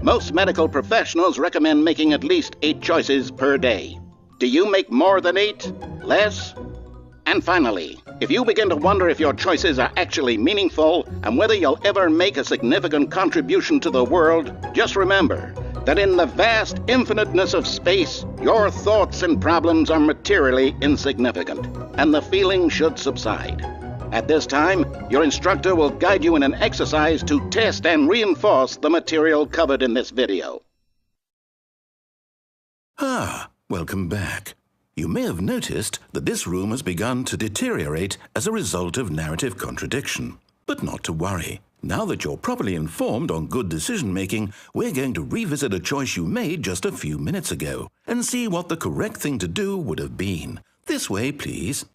Most medical professionals recommend making at least 8 choices per day. Do you make more than 8? Less? And finally, if you begin to wonder if your choices are actually meaningful and whether you'll ever make a significant contribution to the world, just remember that in the vast infiniteness of space, your thoughts and problems are materially insignificant, and the feeling should subside. At this time, your instructor will guide you in an exercise to test and reinforce the material covered in this video. Welcome back. You may have noticed that this room has begun to deteriorate as a result of narrative contradiction. But not to worry. Now that you're properly informed on good decision-making, we're going to revisit a choice you made just a few minutes ago and see what the correct thing to do would have been. This way, please.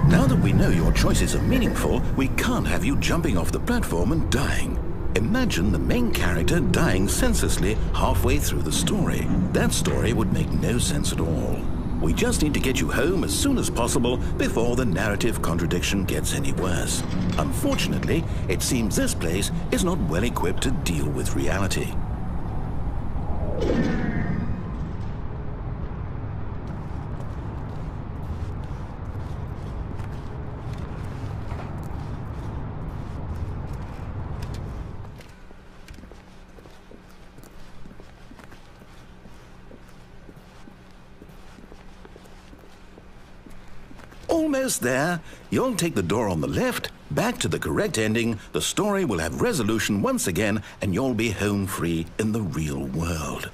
Now that we know your choices are meaningful, we can't have you jumping off the platform and dying. Imagine the main character dying senselessly halfway through the story. That story would make no sense at all. We just need to get you home as soon as possible before the narrative contradiction gets any worse. Unfortunately, it seems this place is not well equipped to deal with reality. Almost there. You'll take the door on the left, back to the correct ending, the story will have resolution once again, and you'll be home free in the real world.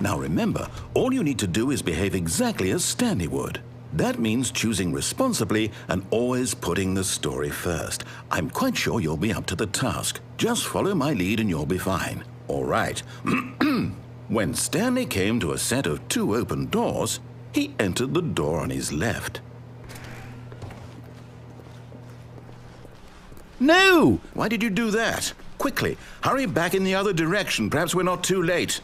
Now remember, all you need to do is behave exactly as Stanley would. That means choosing responsibly and always putting the story first. I'm quite sure you'll be up to the task. Just follow my lead and you'll be fine. All right. When Stanley came to a set of 2 open doors, he entered the door on his left. No! Why did you do that? Quickly, hurry back in the other direction. Perhaps we're not too late.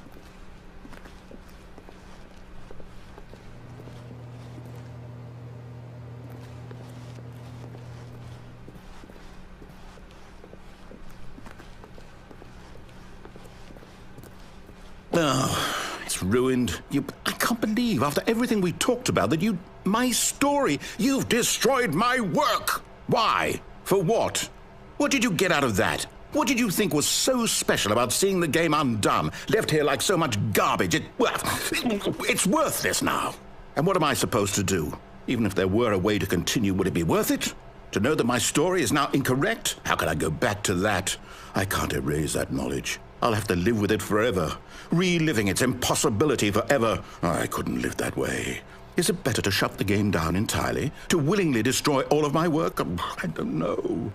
Oh, it's ruined. I can't believe, after everything we talked about, that my story, you've destroyed my work. Why? For what? What did you get out of that? What did you think was so special about seeing the game undone, left here like so much garbage? It's worthless now. And what am I supposed to do? Even if there were a way to continue, would it be worth it? To know that my story is now incorrect? How can I go back to that? I can't erase that knowledge. I'll have to live with it forever, reliving its impossibility forever. I couldn't live that way. Is it better to shut the game down entirely? To willingly destroy all of my work? I don't know.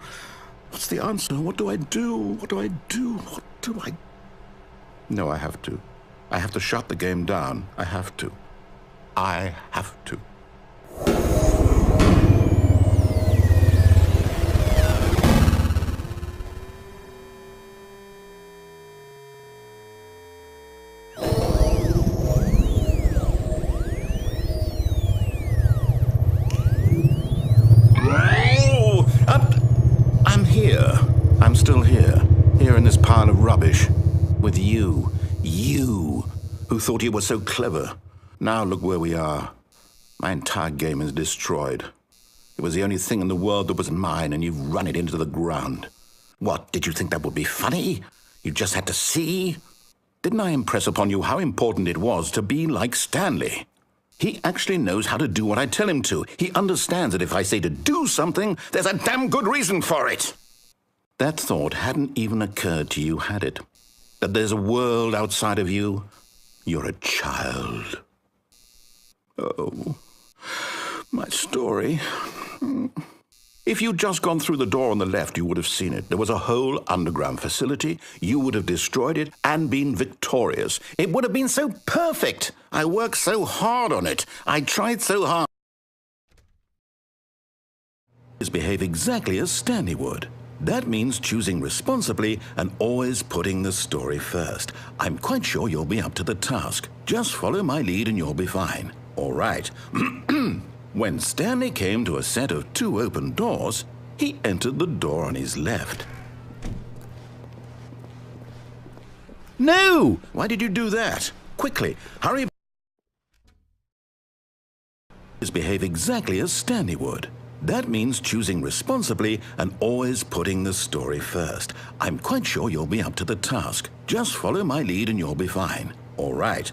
What's the answer? What do I do? What do I do? What do I... No, I have to. I have to shut the game down. I have to. I have to. I'm still here in this pile of rubbish, with you who thought you were so clever. Now look where we are. My entire game is destroyed. It was the only thing in the world that was mine, and you've run it into the ground. What, did you think that would be funny? You just had to see? Didn't I impress upon you how important it was to be like Stanley? He actually knows how to do what I tell him to. He understands that if I say to do something, there's a damn good reason for it. That thought hadn't even occurred to you, had it? That there's a world outside of you? You're a child. Oh, my story. If you'd just gone through the door on the left, you would have seen it. There was a whole underground facility. You would have destroyed it and been victorious. It would have been so perfect. I worked so hard on it. I tried so hard. Behave exactly as Stanley would. That means choosing responsibly and always putting the story first. I'm quite sure you'll be up to the task. Just follow my lead and you'll be fine. All right. When Stanley came to a set of 2 open doors, he entered the door on his left. No! Why did you do that? Quickly, hurry. Behave exactly as Stanley would. That means choosing responsibly and always putting the story first. I'm quite sure you'll be up to the task. Just follow my lead and you'll be fine. All right.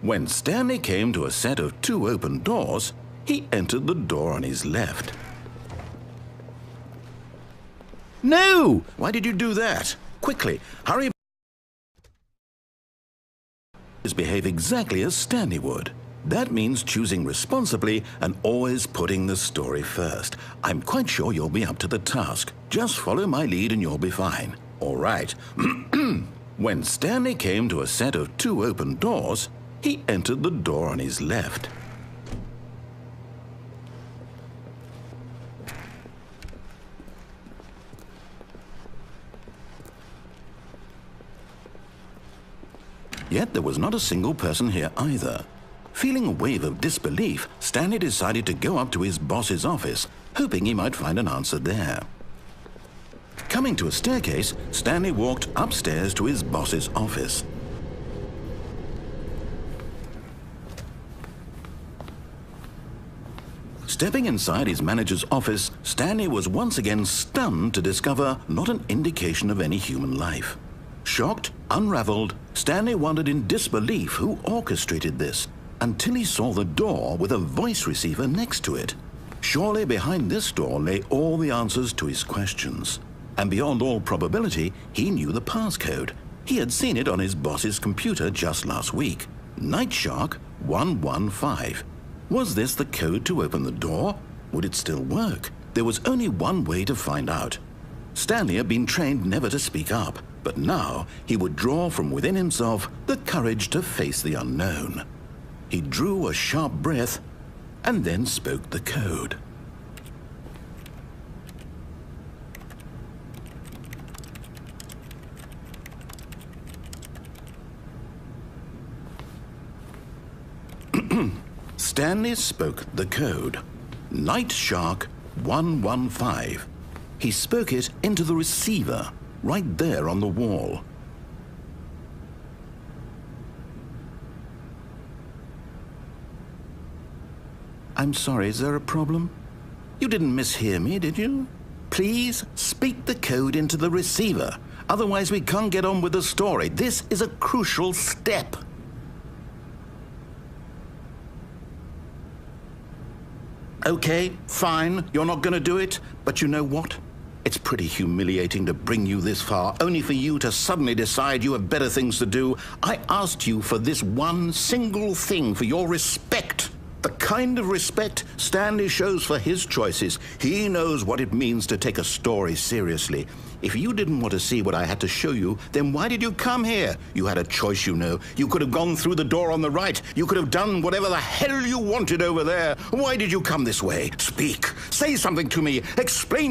When Stanley came to a set of 2 open doors, he entered the door on his left. No! Why did you do that? Quickly, hurry. Behave exactly as Stanley would. That means choosing responsibly and always putting the story first. I'm quite sure you'll be up to the task. Just follow my lead and you'll be fine. All right. When Stanley came to a set of 2 open doors, he entered the door on his left. Yet there was not a single person here either. Feeling a wave of disbelief, Stanley decided to go up to his boss's office, hoping he might find an answer there. Coming to a staircase, Stanley walked upstairs to his boss's office. Stepping inside his manager's office, Stanley was once again stunned to discover not an indication of any human life. Shocked, unraveled, Stanley wondered in disbelief who orchestrated this, until he saw the door with a voice receiver next to it. Surely behind this door lay all the answers to his questions. And beyond all probability, he knew the passcode. He had seen it on his boss's computer just last week. Night Shark 115. Was this the code to open the door? Would it still work? There was only one way to find out. Stanley had been trained never to speak up, but now he would draw from within himself the courage to face the unknown. He drew a sharp breath and then spoke the code. Stanley spoke the code. Night Shark 115. He spoke it into the receiver, right there on the wall. I'm sorry, is there a problem? You didn't mishear me, did you? Please speak the code into the receiver. Otherwise, we can't get on with the story. This is a crucial step. Okay, fine, you're not going to do it, but you know what? It's pretty humiliating to bring you this far, only for you to suddenly decide you have better things to do. I asked you for this one single thing, for your respect. The kind of respect Stanley shows for his choices. He knows what it means to take a story seriously. If you didn't want to see what I had to show you, then why did you come here? You had a choice, you know. You could have gone through the door on the right. You could have done whatever the hell you wanted over there. Why did you come this way? Speak. Say something to me. Explain.